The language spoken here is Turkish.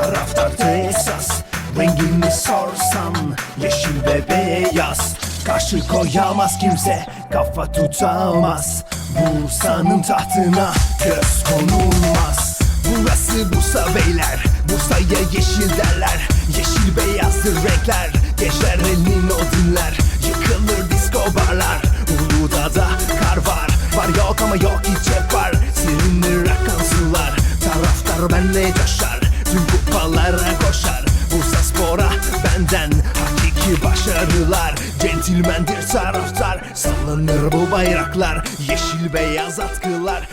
Taraftar Texas, rengini sorsan yeşil ve beyaz. Karşı koyamaz kimse, kafa tutamaz. Bursa'nın tahtına göz konulmaz. Burası Bursa beyler, Bursa'ya yeşil derler. Yeşil beyazdır renkler, gençler elin o dinler. Yıkılır disco barlar, Uludağ'da kar var. Var yok ama yok hiç hep var. Silinir akan sular, taraftar benle coşar. Tüm kupalara koşar, Bursa Spor'a benden hakiki başarılar. Centilmendir taraftar, sallanır bu bayraklar. Yeşil beyaz atkılar,